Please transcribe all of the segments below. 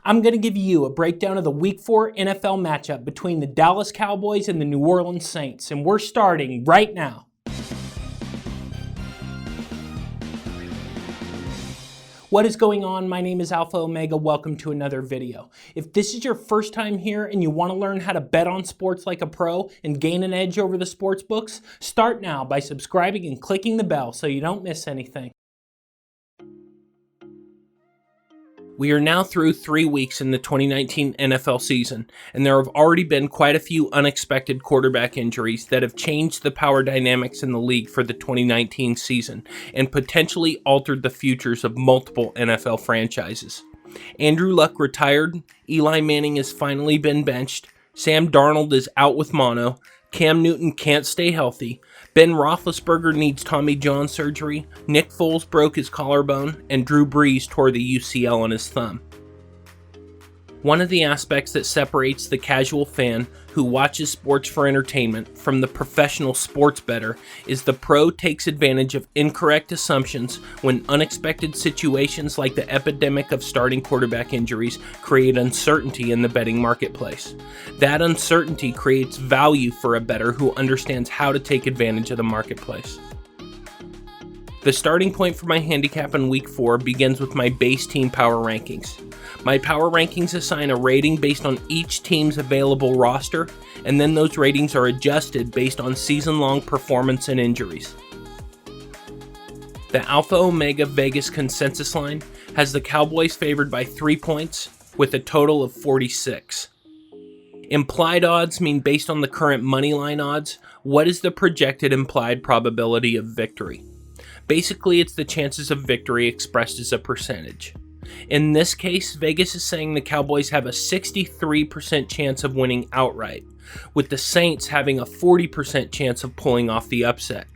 I'm going to give you a breakdown of the Week 4 NFL matchup between the Dallas Cowboys and the New Orleans Saints, and we're starting right now. What is going on? My name is Alpha Omega. Welcome to another video. If this is your first time here and you want to learn how to bet on sports like a pro and gain an edge over the sports books, start now by subscribing and clicking the bell so you don't miss anything. We are now through 3 weeks in the 2019 NFL season, and there have already been quite a few unexpected quarterback injuries that have changed the power dynamics in the league for the 2019 season and potentially altered the futures of multiple NFL franchises. Andrew Luck retired, Eli Manning has finally been benched, Sam Darnold is out with mono, Cam Newton can't stay healthy, Ben Roethlisberger needs Tommy John surgery, Nick Foles broke his collarbone, and Drew Brees tore the UCL on his thumb. One of the aspects that separates the casual fan who watches sports for entertainment from the professional sports bettor is the pro takes advantage of incorrect assumptions when unexpected situations like the epidemic of starting quarterback injuries create uncertainty in the betting marketplace. That uncertainty creates value for a bettor who understands how to take advantage of the marketplace. The starting point for my handicap in Week 4 begins with my base team power rankings. My power rankings assign a rating based on each team's available roster, and then those ratings are adjusted based on season-long performance and injuries. The Alpha Omega Vegas consensus line has the Cowboys favored by 3 points with a total of 46. Implied odds mean based on the current moneyline odds, what is the projected implied probability of victory? Basically, it's the chances of victory expressed as a percentage. In this case, Vegas is saying the Cowboys have a 63% chance of winning outright, with the Saints having a 40% chance of pulling off the upset.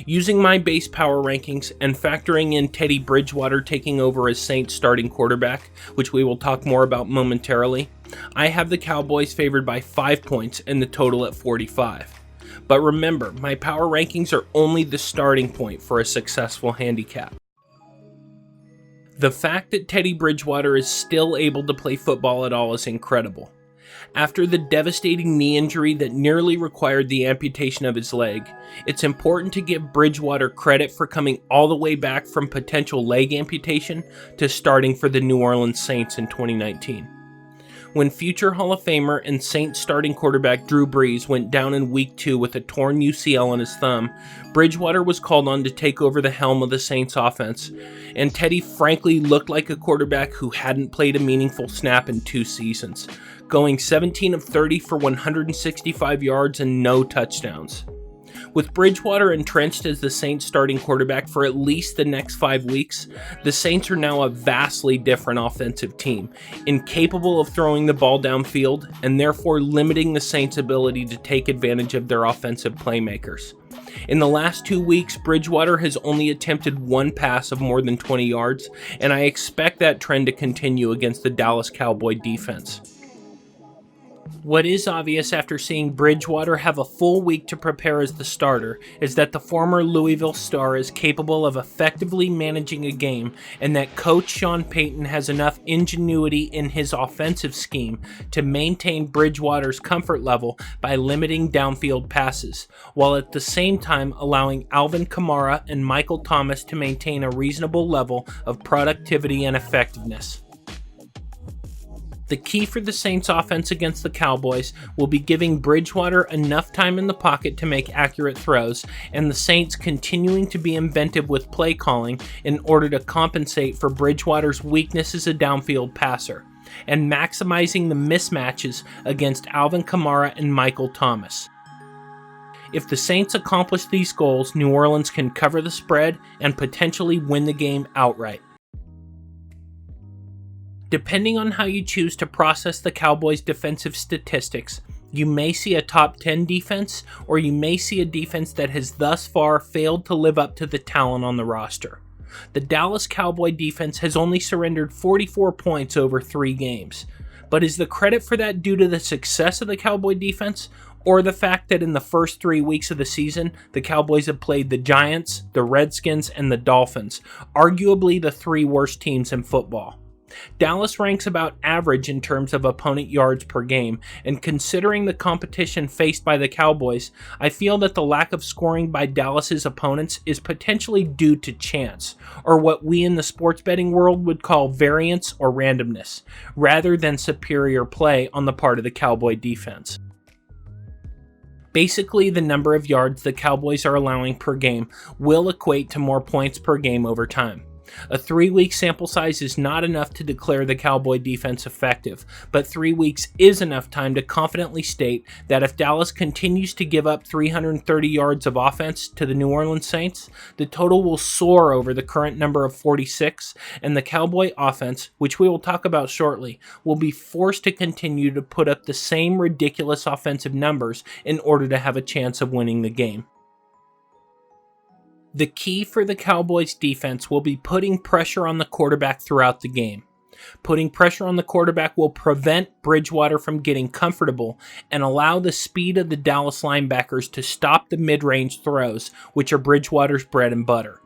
Using my base power rankings and factoring in Teddy Bridgewater taking over as Saints starting quarterback, which we will talk more about momentarily, I have the Cowboys favored by 5 points and the total at 45. But remember, my power rankings are only the starting point for a successful handicap. The fact that Teddy Bridgewater is still able to play football at all is incredible. After the devastating knee injury that nearly required the amputation of his leg, it's important to give Bridgewater credit for coming all the way back from potential leg amputation to starting for the New Orleans Saints in 2019. When future Hall of Famer and Saints starting quarterback Drew Brees went down in Week 2 with a torn UCL on his thumb, Bridgewater was called on to take over the helm of the Saints offense, and Teddy frankly looked like a quarterback who hadn't played a meaningful snap in 2 seasons, going 17 of 30 for 165 yards and no touchdowns. With Bridgewater entrenched as the Saints starting quarterback for at least the next 5 weeks, the Saints are now a vastly different offensive team, incapable of throwing the ball downfield and therefore limiting the Saints' ability to take advantage of their offensive playmakers. In the last 2 weeks, Bridgewater has only attempted 1 pass of more than 20 yards, and I expect that trend to continue against the Dallas Cowboy defense. What is obvious after seeing Bridgewater have a full week to prepare as the starter is that the former Louisville star is capable of effectively managing a game, and that coach Sean Payton has enough ingenuity in his offensive scheme to maintain Bridgewater's comfort level by limiting downfield passes, while at the same time allowing Alvin Kamara and Michael Thomas to maintain a reasonable level of productivity and effectiveness. The key for the Saints offense against the Cowboys will be giving Bridgewater enough time in the pocket to make accurate throws, and the Saints continuing to be inventive with play calling in order to compensate for Bridgewater's weakness as a downfield passer, and maximizing the mismatches against Alvin Kamara and Michael Thomas. If the Saints accomplish these goals, New Orleans can cover the spread and potentially win the game outright. Depending on how you choose to process the Cowboys' defensive statistics, you may see a top 10 defense, or you may see a defense that has thus far failed to live up to the talent on the roster. The Dallas Cowboy defense has only surrendered 44 points over 3 games, but is the credit for that due to the success of the Cowboy defense, or the fact that in the first 3 weeks of the season, the Cowboys have played the Giants, the Redskins, and the Dolphins, arguably the 3 worst teams in football? Dallas ranks about average in terms of opponent yards per game, and considering the competition faced by the Cowboys, I feel that the lack of scoring by Dallas's opponents is potentially due to chance, or what we in the sports betting world would call variance or randomness, rather than superior play on the part of the Cowboy defense. Basically, the number of yards the Cowboys are allowing per game will equate to more points per game over time. A 3-week sample size is not enough to declare the Cowboy defense effective, but 3 weeks is enough time to confidently state that if Dallas continues to give up 330 yards of offense to the New Orleans Saints, the total will soar over the current number of 46, and the Cowboy offense, which we will talk about shortly, will be forced to continue to put up the same ridiculous offensive numbers in order to have a chance of winning the game. The key for the Cowboys defense will be putting pressure on the quarterback throughout the game. Putting pressure on the quarterback will prevent Bridgewater from getting comfortable and allow the speed of the Dallas linebackers to stop the mid-range throws, which are Bridgewater's bread and butter.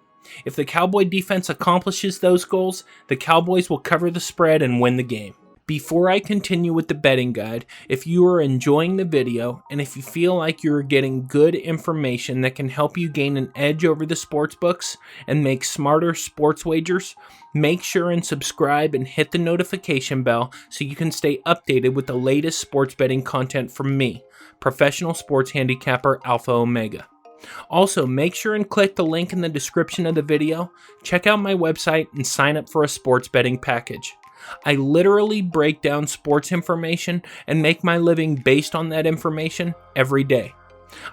If the Cowboy defense accomplishes those goals, the Cowboys will cover the spread and win the game. Before I continue with the betting guide, if you are enjoying the video and if you feel like you're getting good information that can help you gain an edge over the sportsbooks and make smarter sports wagers, make sure and subscribe and hit the notification bell so you can stay updated with the latest sports betting content from me, professional sports handicapper Alpha Omega. Also, make sure and click the link in the description of the video, check out my website, and sign up for a sports betting package. I literally break down sports information and make my living based on that information every day.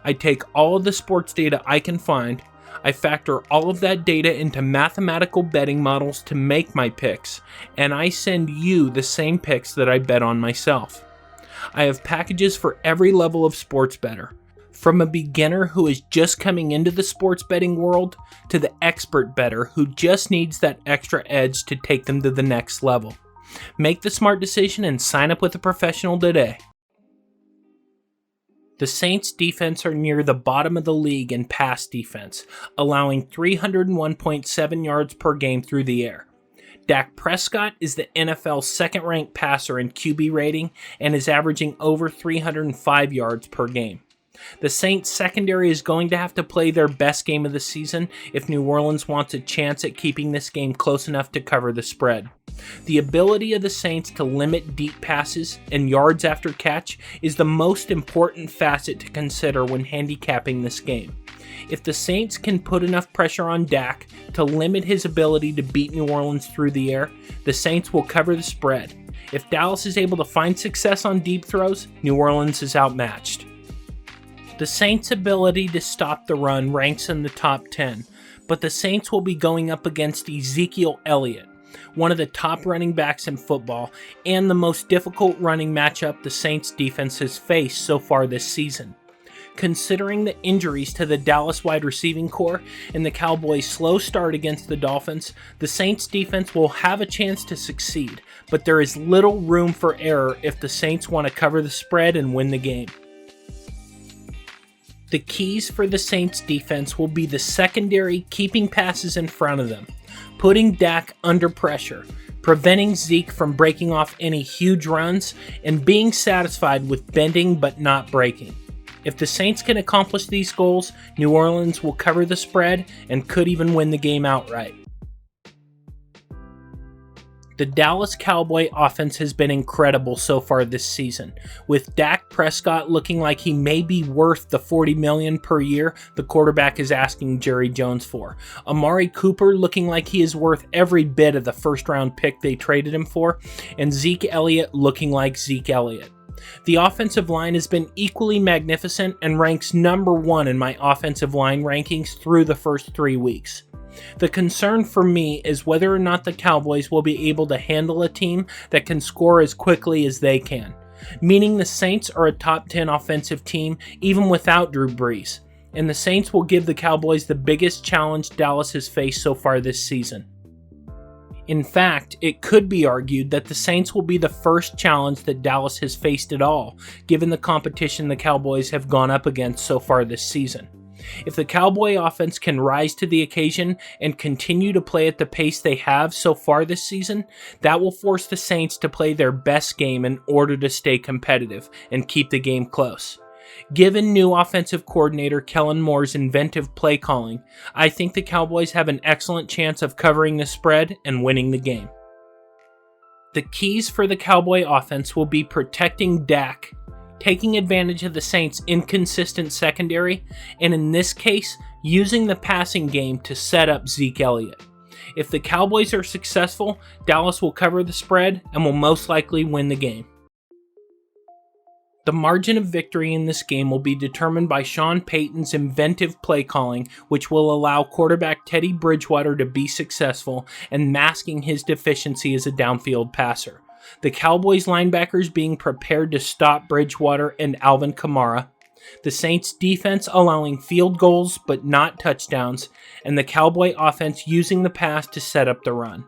I take all of the sports data I can find, I factor all of that data into mathematical betting models to make my picks, and I send you the same picks that I bet on myself. I have packages for every level of sports bettor, from a beginner who is just coming into the sports betting world to the expert bettor who just needs that extra edge to take them to the next level. Make the smart decision and sign up with a professional today. The Saints defense are near the bottom of the league in pass defense, allowing 301.7 yards per game through the air. Dak Prescott is the NFL's second-ranked passer in QB rating and is averaging over 305 yards per game. The Saints secondary is going to have to play their best game of the season if New Orleans wants a chance at keeping this game close enough to cover the spread. The ability of the Saints to limit deep passes and yards after catch is the most important facet to consider when handicapping this game. If the Saints can put enough pressure on Dak to limit his ability to beat New Orleans through the air, the Saints will cover the spread. If Dallas is able to find success on deep throws, New Orleans is outmatched. The Saints' ability to stop the run ranks in the top 10, but the Saints will be going up against Ezekiel Elliott, one of the top running backs in football, and the most difficult running matchup the Saints defense has faced so far this season. Considering the injuries to the Dallas wide receiving core and the Cowboys' slow start against the Dolphins, the Saints defense will have a chance to succeed, but there is little room for error if the Saints want to cover the spread and win the game. The keys for the Saints defense will be the secondary keeping passes in front of them, putting Dak under pressure, preventing Zeke from breaking off any huge runs, and being satisfied with bending but not breaking. If the Saints can accomplish these goals, New Orleans will cover the spread and could even win the game outright. The Dallas Cowboy offense has been incredible so far this season, with Dak Prescott looking like he may be worth the $40 million per year the quarterback is asking Jerry Jones for. Amari Cooper looking like he is worth every bit of the first-round pick they traded him for, and Zeke Elliott looking like Zeke Elliott. The offensive line has been equally magnificent and ranks number 1 in my offensive line rankings through the first 3 weeks. The concern for me is whether or not the Cowboys will be able to handle a team that can score as quickly as they can, meaning the Saints are a top 10 offensive team even without Drew Brees, and the Saints will give the Cowboys the biggest challenge Dallas has faced so far this season. In fact, it could be argued that the Saints will be the first challenge that Dallas has faced at all, given the competition the Cowboys have gone up against so far this season. If the Cowboy offense can rise to the occasion and continue to play at the pace they have so far this season, that will force the Saints to play their best game in order to stay competitive and keep the game close. Given new offensive coordinator Kellen Moore's inventive play calling, I think the Cowboys have an excellent chance of covering the spread and winning the game. The keys for the Cowboy offense will be protecting Dak, taking advantage of the Saints' inconsistent secondary, and in this case, using the passing game to set up Zeke Elliott. If the Cowboys are successful, Dallas will cover the spread and will most likely win the game. The margin of victory in this game will be determined by Sean Payton's inventive play calling, which will allow quarterback Teddy Bridgewater to be successful and masking his deficiency as a downfield passer. The Cowboys linebackers being prepared to stop Bridgewater and Alvin Kamara, the Saints defense allowing field goals but not touchdowns, and the Cowboy offense using the pass to set up the run.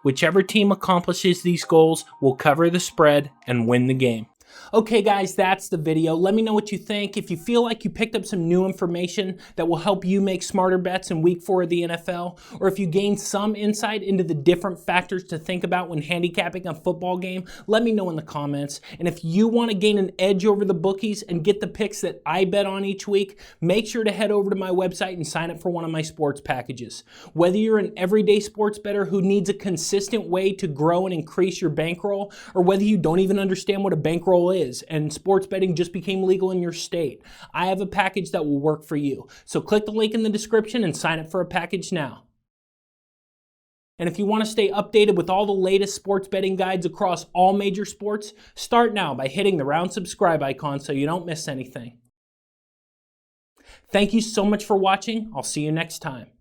Whichever team accomplishes these goals will cover the spread and win the game. Okay guys, that's the video. Let me know what you think. If you feel like you picked up some new information that will help you make smarter bets in week 4 of the NFL, or if you gained some insight into the different factors to think about when handicapping a football game, let me know in the comments. And if you want to gain an edge over the bookies and get the picks that I bet on each week, make sure to head over to my website and sign up for one of my sports packages. Whether you're an everyday sports bettor who needs a consistent way to grow and increase your bankroll, or whether you don't even understand what a bankroll is and sports betting just became legal in your state, I have a package that will work for you. So click the link in the description and sign up for a package now. And if you want to stay updated with all the latest sports betting guides across all major sports, start now by hitting the round subscribe icon so you don't miss anything. Thank you so much for watching. I'll see you next time.